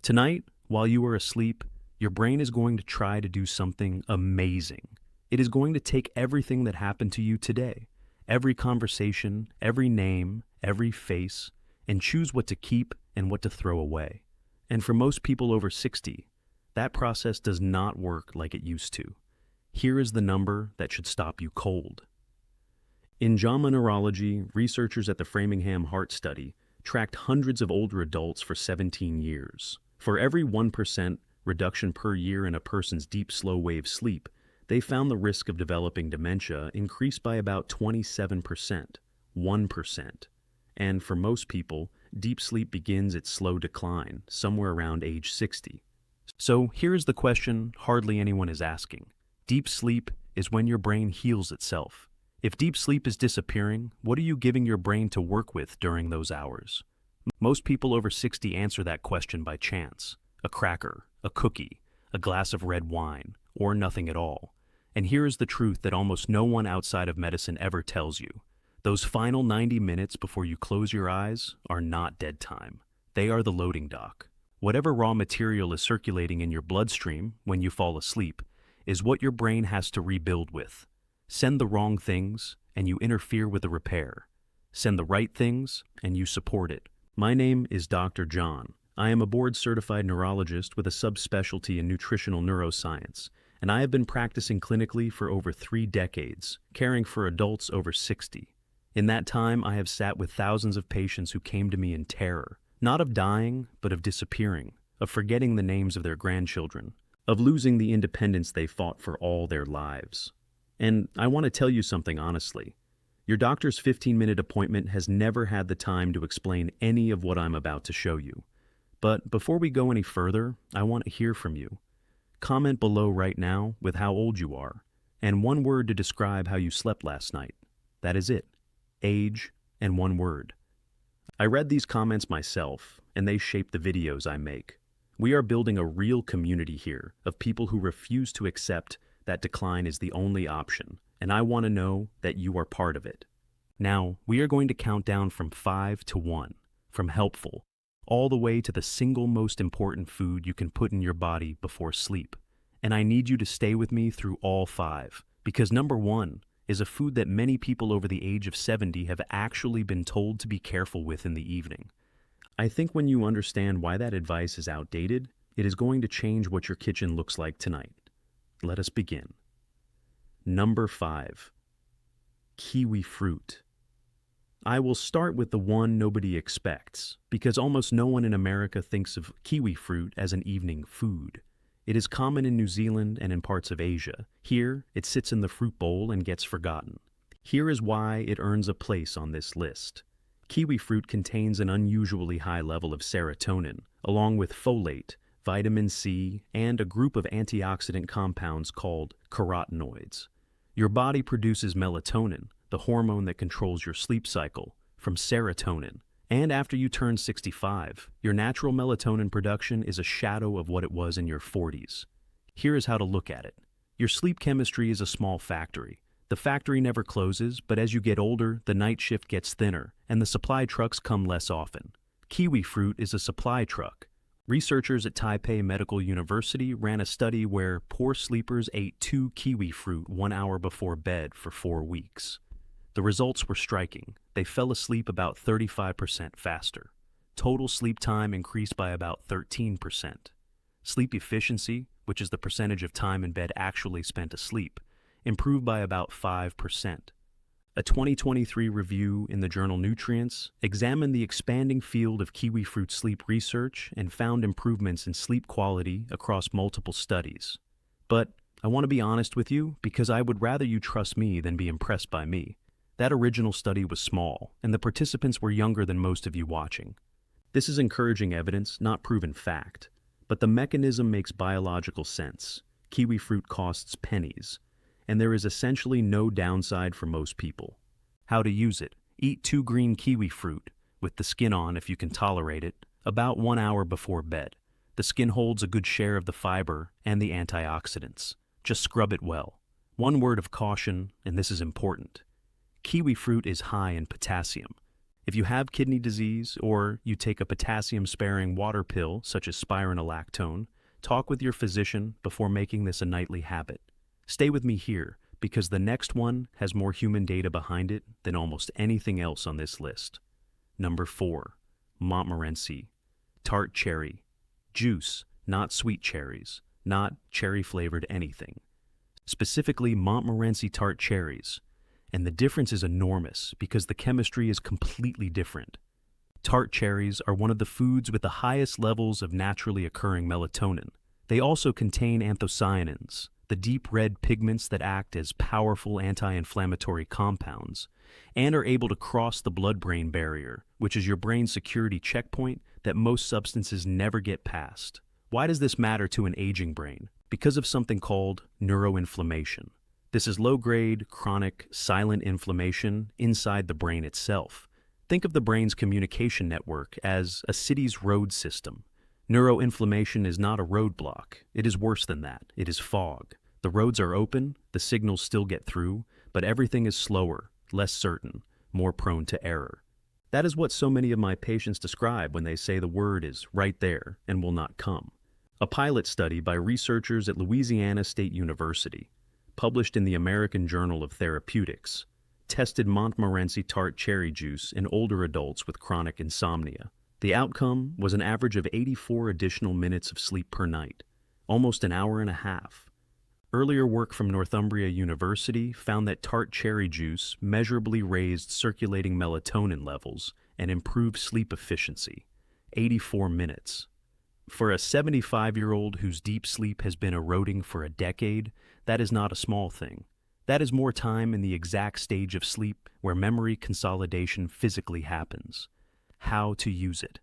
Tonight, while you are asleep, your brain is going to try to do something amazing. It is going to take everything that happened to you today, every conversation, every name, every face, and choose what to keep and what to throw away. And for most people over 60, that process does not work like it used to. Here is the number that should stop you cold. In JAMA Neurology, researchers at the Framingham Heart Study tracked hundreds of older adults for 17 years. For every 1% reduction per year in a person's deep slow-wave sleep, they found the risk of developing dementia increased by about 27%, 1%. And for most people, deep sleep begins its slow decline, somewhere around age 60. So here's the question hardly anyone is asking. Deep sleep is when your brain heals itself. If deep sleep is disappearing, what are you giving your brain to work with during those hours? Most people over 60 answer that question by chance. A cracker, a cookie, a glass of red wine, or nothing at all. And here is the truth that almost no one outside of medicine ever tells you. Those final 90 minutes before you close your eyes are not dead time. They are the loading dock. Whatever raw material is circulating in your bloodstream when you fall asleep is what your brain has to rebuild with. Send the wrong things, and you interfere with the repair. Send the right things, and you support it. My name is Dr. John. I am a board-certified neurologist with a subspecialty in nutritional neuroscience, and I have been practicing clinically for over 3 decades, caring for adults over 60. In that time, I have sat with thousands of patients who came to me in terror, not of dying, but of disappearing, of forgetting the names of their grandchildren, of losing the independence they fought for all their lives. And I want to tell you something honestly. Your doctor's 15-minute appointment has never had the time to explain any of what I'm about to show you. But before we go any further, I want to hear from you. Comment below right now with how old you are, and one word to describe how you slept last night. That is it. Age and one word. I read these comments myself, and they shape the videos I make. We are building a real community here of people who refuse to accept that decline is the only option, and I want to know that you are part of it. Now, we are going to count down from 5 to 1, from helpful, all the way to the single most important food you can put in your body before sleep. And I need you to stay with me through all 5, because number 1 is a food that many people over the age of 70 have actually been told to be careful with in the evening. I think when you understand why that advice is outdated, it is going to change what your kitchen looks like tonight. Let us begin. Number 5, kiwi fruit. I will start with the one nobody expects, because almost no one in America thinks of kiwi fruit as an evening food. It is common in New Zealand and in parts of Asia. Here, it sits in the fruit bowl and gets forgotten. Here is why it earns a place on this list. Kiwi fruit contains an unusually high level of serotonin, along with folate, vitamin C, and a group of antioxidant compounds called carotenoids. Your body produces melatonin, the hormone that controls your sleep cycle, from serotonin. And after you turn 65, your natural melatonin production is a shadow of what it was in your 40s. Here is how to look at it. Your sleep chemistry is a small factory. The factory never closes, but as you get older, the night shift gets thinner, and the supply trucks come less often. Kiwi fruit is a supply truck. Researchers at Taipei Medical University ran a study where poor sleepers ate 2 kiwi fruit 1 hour before bed for 4 weeks. The results were striking. They fell asleep about 35% faster. Total sleep time increased by about 13%. Sleep efficiency, which is the percentage of time in bed actually spent asleep, improved by about 5%. A 2023 review in the journal Nutrients examined the expanding field of kiwi fruit sleep research and found improvements in sleep quality across multiple studies. But I want to be honest with you because I would rather you trust me than be impressed by me. That original study was small, and the participants were younger than most of you watching. This is encouraging evidence, not proven fact. But the mechanism makes biological sense. Kiwi fruit costs pennies, and there is essentially no downside for most people. How to use it? Eat 2 green kiwi fruit, with the skin on if you can tolerate it, about 1 hour before bed. The skin holds a good share of the fiber and the antioxidants. Just scrub it well. One word of caution, and this is important. Kiwi fruit is high in potassium. If you have kidney disease or you take a potassium-sparing water pill such as spironolactone, talk with your physician before making this a nightly habit. Stay with me here because the next one has more human data behind it than almost anything else on this list. Number 4. Montmorency Tart Cherry Juice, not sweet cherries, not cherry-flavored anything. Specifically Montmorency tart cherries. And the difference is enormous because the chemistry is completely different. Tart cherries are one of the foods with the highest levels of naturally occurring melatonin. They also contain anthocyanins, the deep red pigments that act as powerful anti-inflammatory compounds, and are able to cross the blood-brain barrier, which is your brain's security checkpoint that most substances never get past. Why does this matter to an aging brain? Because of something called neuroinflammation. This is low-grade, chronic, silent inflammation inside the brain itself. Think of the brain's communication network as a city's road system. Neuroinflammation is not a roadblock. It is worse than that. It is fog. The roads are open, the signals still get through, but everything is slower, less certain, more prone to error. That is what so many of my patients describe when they say the word is right there and will not come. A pilot study by researchers at Louisiana State University, published in the American Journal of Therapeutics, tested Montmorency tart cherry juice in older adults with chronic insomnia. The outcome was an average of 84 additional minutes of sleep per night, almost an hour and a half. Earlier work from Northumbria University found that tart cherry juice measurably raised circulating melatonin levels and improved sleep efficiency, 84 minutes. For a 75-year-old whose deep sleep has been eroding for a decade, that is not a small thing. That is more time in the exact stage of sleep where memory consolidation physically happens. How to use it.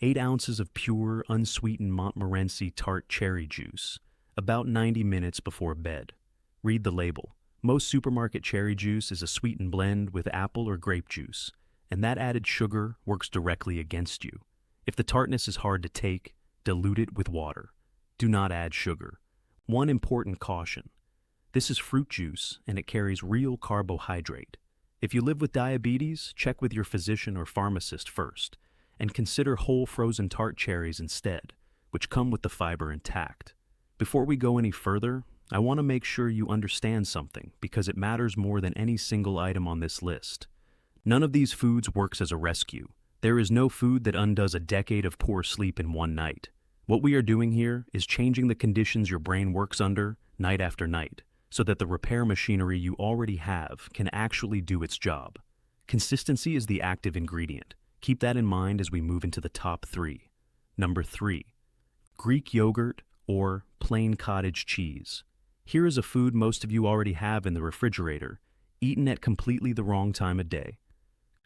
8 ounces of pure, unsweetened Montmorency tart cherry juice, about 90 minutes before bed. Read the label. Most supermarket cherry juice is a sweetened blend with apple or grape juice, and that added sugar works directly against you. If the tartness is hard to take, dilute it with water. Do not add sugar. One important caution. This is fruit juice and it carries real carbohydrate. If you live with diabetes, check with your physician or pharmacist first, and consider whole frozen tart cherries instead, which come with the fiber intact. Before we go any further, I want to make sure you understand something because it matters more than any single item on this list. None of these foods works as a rescue. There is no food that undoes a decade of poor sleep in one night. What we are doing here is changing the conditions your brain works under night after night, so that the repair machinery you already have can actually do its job. Consistency is the active ingredient. Keep that in mind as we move into the top 3. Number 3. Greek yogurt or plain cottage cheese. Here is a food most of you already have in the refrigerator, eaten at completely the wrong time of day.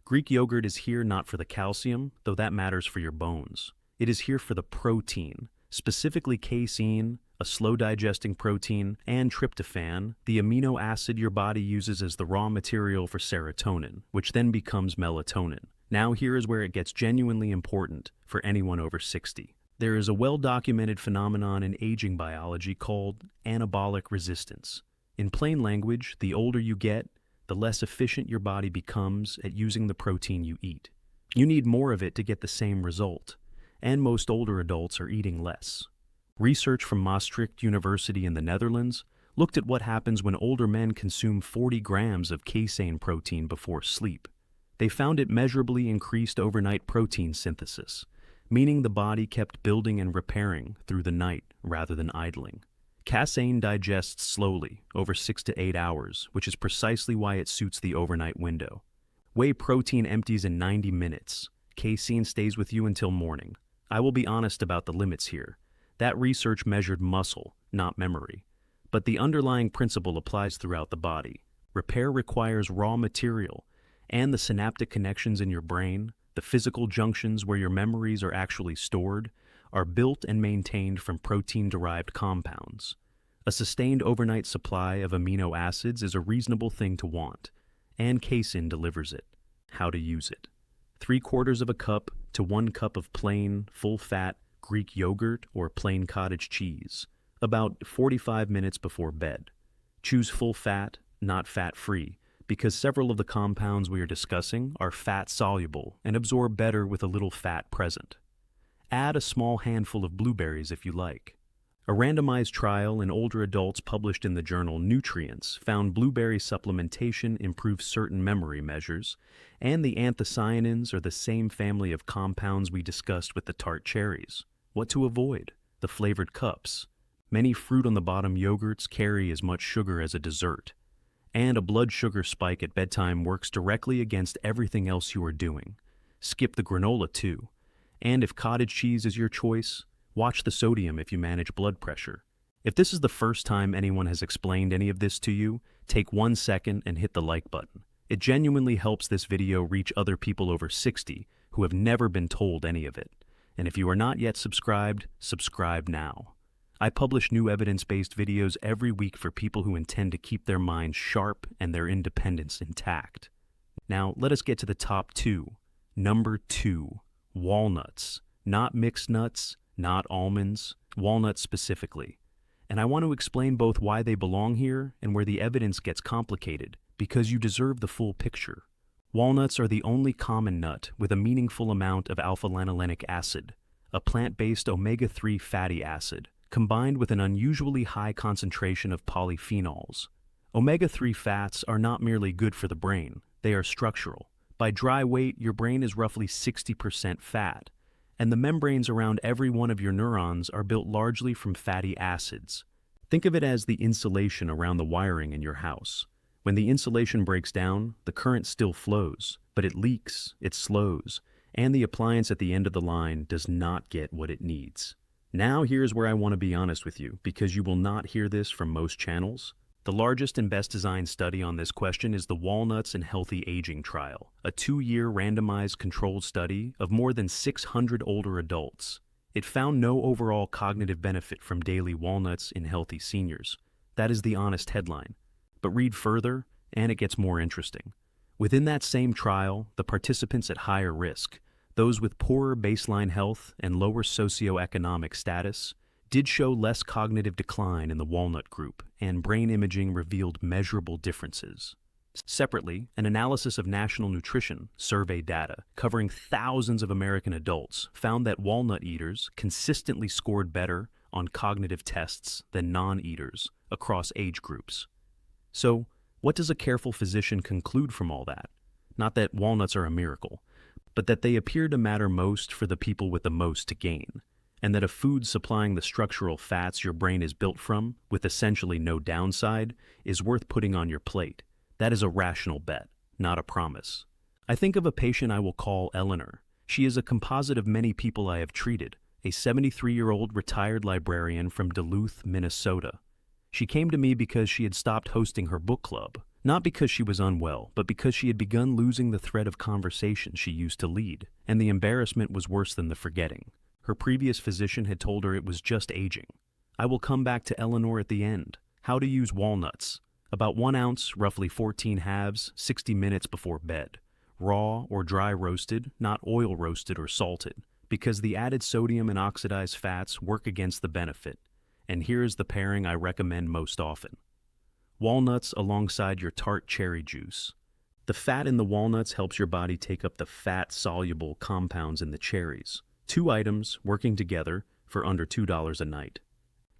Greek yogurt is here not for the calcium, though that matters for your bones. It is here for the protein, specifically casein, a slow-digesting protein, and tryptophan, the amino acid your body uses as the raw material for serotonin, which then becomes melatonin. Now here is where it gets genuinely important for anyone over 60. There is a well-documented phenomenon in aging biology called anabolic resistance. In plain language, the older you get, the less efficient your body becomes at using the protein you eat. You need more of it to get the same result, and most older adults are eating less. Research from Maastricht University in the Netherlands looked at what happens when older men consume 40 grams of casein protein before sleep. They found it measurably increased overnight protein synthesis, meaning the body kept building and repairing through the night rather than idling. Casein digests slowly, over 6 to 8 hours, which is precisely why it suits the overnight window. Whey protein empties in 90 minutes. Casein stays with you until morning. I will be honest about the limits here. That research measured muscle, not memory. But the underlying principle applies throughout the body. Repair requires raw material, and the synaptic connections in your brain, the physical junctions where your memories are actually stored, are built and maintained from protein-derived compounds. A sustained overnight supply of amino acids is a reasonable thing to want, and casein delivers it. How to use it. 3/4 of a cup to 1 cup of plain, full-fat Greek yogurt or plain cottage cheese, about 45 minutes before bed. Choose full-fat, not fat-free, because several of the compounds we are discussing are fat-soluble and absorb better with a little fat present. Add a small handful of blueberries if you like. A randomized trial in older adults published in the journal Nutrients found blueberry supplementation improves certain memory measures, and the anthocyanins are the same family of compounds we discussed with the Tart cherries. What to avoid? The flavored cups. Many fruit-on-the-bottom yogurts carry as much sugar as a dessert. And a blood sugar spike at bedtime works directly against everything else you are doing. Skip the granola too. And if cottage cheese is your choice, watch the sodium if you manage blood pressure. If this is the first time anyone has explained any of this to you, take 1 second and hit the like button. It genuinely helps this video reach other people over 60 who have never been told any of it. And if you are not yet subscribed, subscribe now. I publish new evidence-based videos every week for people who intend to keep their minds sharp and their independence intact. Now, let us get to the top 2. Number 2, walnuts. Not mixed nuts, not almonds, walnuts specifically. And I want to explain both why they belong here and where the evidence gets complicated, because you deserve the full picture. Walnuts are the only common nut with a meaningful amount of alpha-lanolenic acid, a plant-based omega-3 fatty acid, combined with an unusually high concentration of polyphenols. Omega-3 fats are not merely good for the brain, they are structural. By dry weight, your brain is roughly 60% fat, and the membranes around every one of your neurons are built largely from fatty acids. Think of it as the insulation around the wiring in your house. When the insulation breaks down, the current still flows, but it leaks, it slows, and the appliance at the end of the line does not get what it needs. Now here's where I want to be honest with you, because you will not hear this from most channels. The largest and best designed study on this question is the Walnuts and Healthy Aging trial, a 2-year randomized controlled study of more than 600 older adults. It found no overall cognitive benefit from daily walnuts in healthy seniors. That is the honest headline. But read further, and it gets more interesting. Within that same trial, the participants at higher risk, those with poorer baseline health and lower socioeconomic status, did show less cognitive decline in the walnut group, and brain imaging revealed measurable differences. Separately, an analysis of national nutrition survey data covering thousands of American adults found that walnut eaters consistently scored better on cognitive tests than non-eaters across age groups. So, what does a careful physician conclude from all that? Not that walnuts are a miracle, but that they appear to matter most for the people with the most to gain, and that a food supplying the structural fats your brain is built from, with essentially no downside, is worth putting on your plate. That is a rational bet, not a promise. I think of a patient I will call Eleanor. She is a composite of many people I have treated, a 73-year-old retired librarian from Duluth, Minnesota. She came to me because she had stopped hosting her book club, not because she was unwell, but because she had begun losing the thread of conversation she used to lead, and the embarrassment was worse than the forgetting. Her previous physician had told her it was just aging. I will come back to Eleanor at the end. How to use walnuts. About 1 ounce, roughly 14 halves, 60 minutes before bed. Raw or dry roasted, not oil roasted or salted, because the added sodium and oxidized fats work against the benefit. And here is the pairing I recommend most often. Walnuts alongside your Tart cherry juice. The fat in the walnuts helps your body take up the fat-soluble compounds in the cherries. 2 items working together for under $2 a night.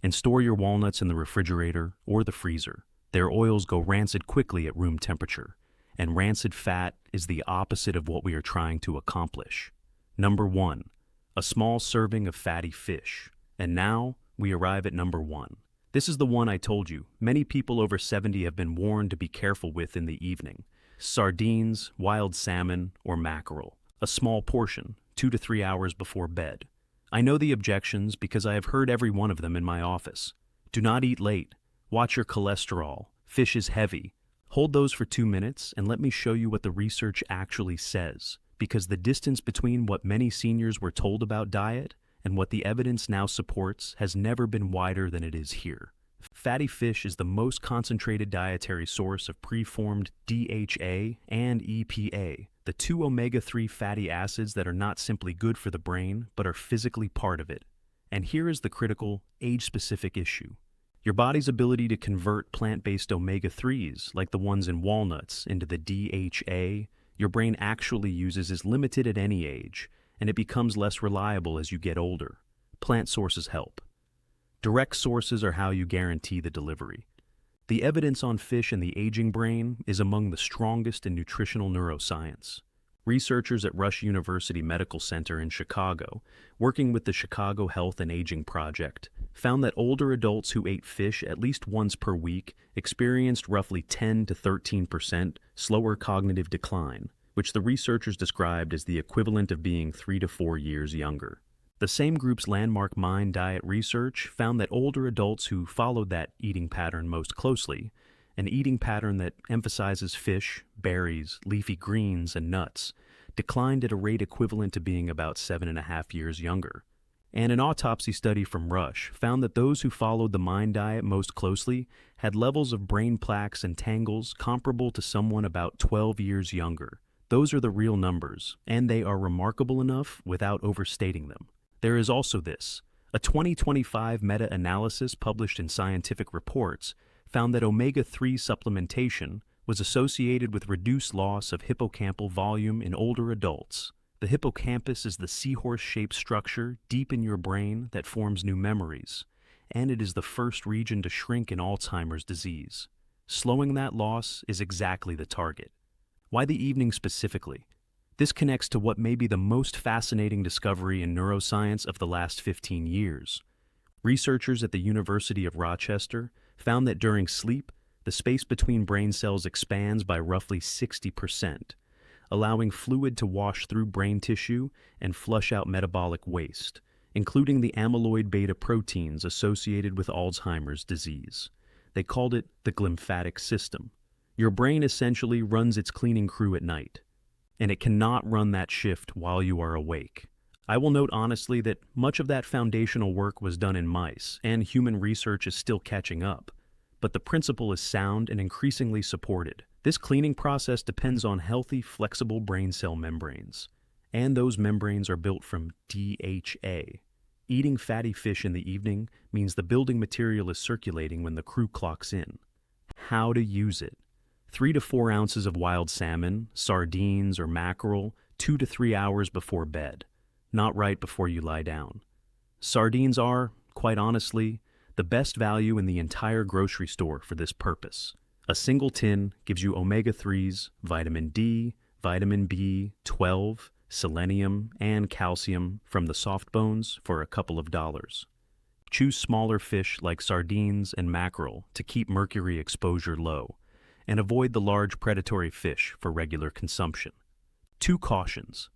And store your walnuts in the refrigerator or the freezer. Their oils go rancid quickly at room temperature, and rancid fat is the opposite of what we are trying to accomplish. Number 1, a small serving of fatty fish. And now we arrive at number 1. This is the one I told you many people over 70 have been warned to be careful with in the evening. Sardines, wild salmon, or mackerel. A small portion, 2 to 3 hours before bed. I know the objections because I have heard every one of them in my office. Do not eat late. Watch your cholesterol. Fish is heavy. Hold those for 2 minutes and let me show you what the research actually says, because the distance between what many seniors were told about diet and what the evidence now supports has never been wider than it is here. Fatty fish is the most concentrated dietary source of preformed DHA and EPA, the 2 omega-3 fatty acids that are not simply good for the brain, but are physically part of it. And here is the critical, age-specific issue. Your body's ability to convert plant-based omega-3s, like the ones in walnuts, into the DHA your brain actually uses is limited at any age, and it becomes less reliable as you get older. Plant sources help. Direct sources are how you guarantee the delivery. The evidence on fish and the aging brain is among the strongest in nutritional neuroscience. Researchers at Rush University Medical Center in Chicago, working with the Chicago Health and Aging Project, found that older adults who ate fish at least once per week experienced roughly 10 to 13% slower cognitive decline, which the researchers described as the equivalent of being 3 to 4 years younger. The same group's landmark Mind Diet research found that older adults who followed that eating pattern most closely, an eating pattern that emphasizes fish, berries, leafy greens, and nuts, declined at a rate equivalent to being about 7.5 years younger. And an autopsy study from Rush found that those who followed the Mind Diet most closely had levels of brain plaques and tangles comparable to someone about 12 years younger. Those are the real numbers, and they are remarkable enough without overstating them. There is also this. A 2025 meta-analysis published in Scientific Reports found that omega-3 supplementation was associated with reduced loss of hippocampal volume in older adults. The hippocampus is the seahorse-shaped structure deep in your brain that forms new memories, and it is the first region to shrink in Alzheimer's disease. Slowing that loss is exactly the target. Why the evening specifically? This connects to what may be the most fascinating discovery in neuroscience of the last 15 years. Researchers at the University of Rochester found that during sleep, the space between brain cells expands by roughly 60%, allowing fluid to wash through brain tissue and flush out metabolic waste, including the amyloid beta proteins associated with Alzheimer's disease. They called it the glymphatic system. Your brain essentially runs its cleaning crew at night, and it cannot run that shift while you are awake. I will note honestly that much of that foundational work was done in mice, and human research is still catching up. But the principle is sound and increasingly supported. This cleaning process depends on healthy, flexible brain cell membranes, and those membranes are built from DHA. Eating fatty fish in the evening means the building material is circulating when the crew clocks in. How to use it? 3 to 4 ounces of wild salmon, sardines, or mackerel 2 to 3 hours before bed, not right before you lie down. Sardines are, quite honestly, the best value in the entire grocery store for this purpose. A single tin gives you omega-3s, vitamin D, vitamin B12, selenium, and calcium from the soft bones for a couple of dollars. Choose smaller fish like sardines and mackerel to keep mercury exposure low, and avoid the large predatory fish for regular consumption. 2 cautions.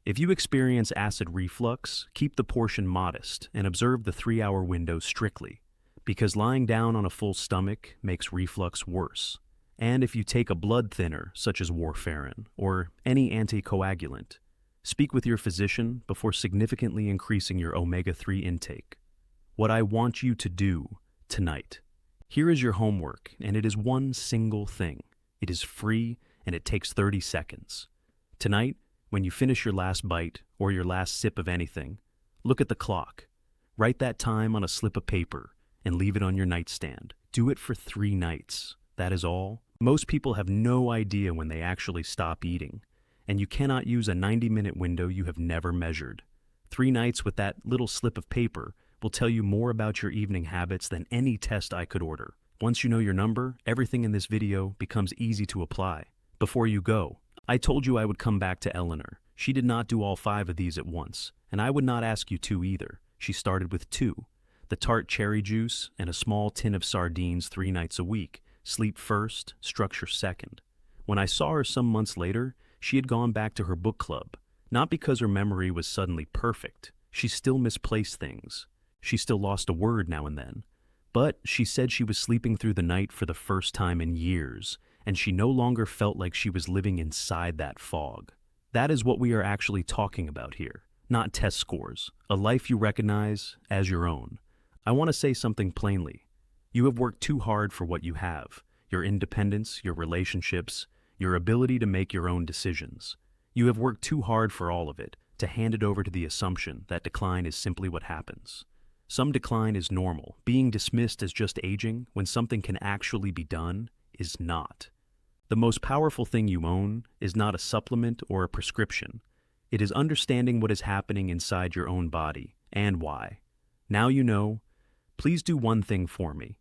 If you experience acid reflux, keep the portion modest and observe the 3-hour window strictly, because lying down on a full stomach makes reflux worse. And if you take a blood thinner, such as warfarin, or any anticoagulant, speak with your physician before significantly increasing your omega-3 intake. What I want you to do tonight. Here is your homework, and it is one single thing. It is free, and it takes 30 seconds. Tonight, when you finish your last bite or your last sip of anything, look at the clock. Write that time on a slip of paper and leave it on your nightstand. Do it for 3 nights. That is all. Most people have no idea when they actually stop eating, and you cannot use a 90-minute window you have never measured. 3 nights with that little slip of paper will tell you more about your evening habits than any test I could order. Once you know your number, everything in this video becomes easy to apply. Before you go, I told you I would come back to Eleanor. She did not do all 5 of these at once, and I would not ask you to either. She started with 2. The Tart cherry juice and a small tin of sardines 3 nights a week. Sleep first, structure second. When I saw her some months later, she had gone back to her book club. Not because her memory was suddenly perfect. She still misplaced things. She still lost a word now and then. But she said she was sleeping through the night for the first time in years, and she no longer felt like she was living inside that fog. That is what we are actually talking about here, not test scores, a life you recognize as your own. I want to say something plainly. You have worked too hard for what you have, your independence, your relationships, your ability to make your own decisions. You have worked too hard for all of it, to hand it over to the assumption that decline is simply what happens. Some decline is normal. Being dismissed as just aging when something can actually be done is not. The most powerful thing you own is not a supplement or a prescription. It is understanding what is happening inside your own body and why. Now you know. Please do one thing for me.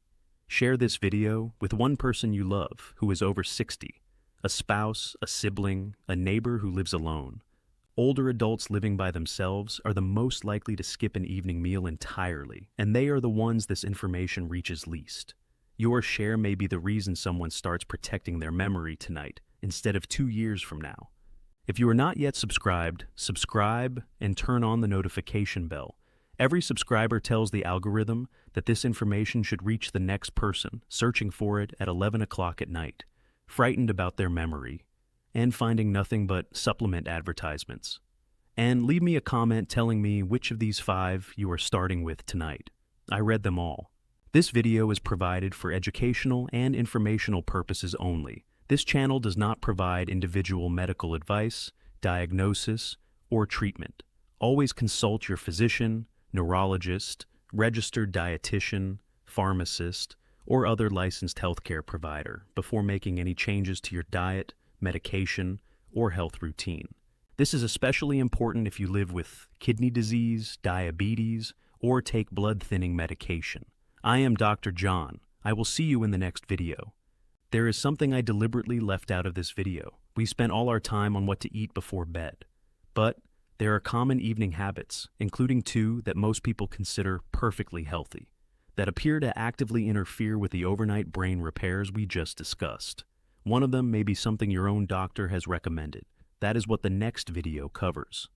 Share this video with one person you love who is over 60, a spouse, a sibling, a neighbor who lives alone. Older adults living by themselves are the most likely to skip an evening meal entirely, and they are the ones this information reaches least. Your share may be the reason someone starts protecting their memory tonight instead of 2 years from now. If you are not yet subscribed, subscribe and turn on the notification bell. Every subscriber tells the algorithm that this information should reach the next person searching for it at 11 o'clock at night, frightened about their memory, and finding nothing but supplement advertisements. And leave me a comment telling me which of these 5 you are starting with tonight. I read them all. This video is provided for educational and informational purposes only. This channel does not provide individual medical advice, diagnosis, or treatment. Always consult your physician, neurologist, registered dietitian, pharmacist, or other licensed healthcare provider before making any changes to your diet, medication, or health routine. This is especially important if you live with kidney disease, diabetes, or take blood-thinning medication. I am Dr. John. I will see you in the next video. There is something I deliberately left out of this video. We spent all our time on what to eat before bed. But there are common evening habits, including 2 that most people consider perfectly healthy, that appear to actively interfere with the overnight brain repairs we just discussed. One of them may be something your own doctor has recommended. That is what the next video covers.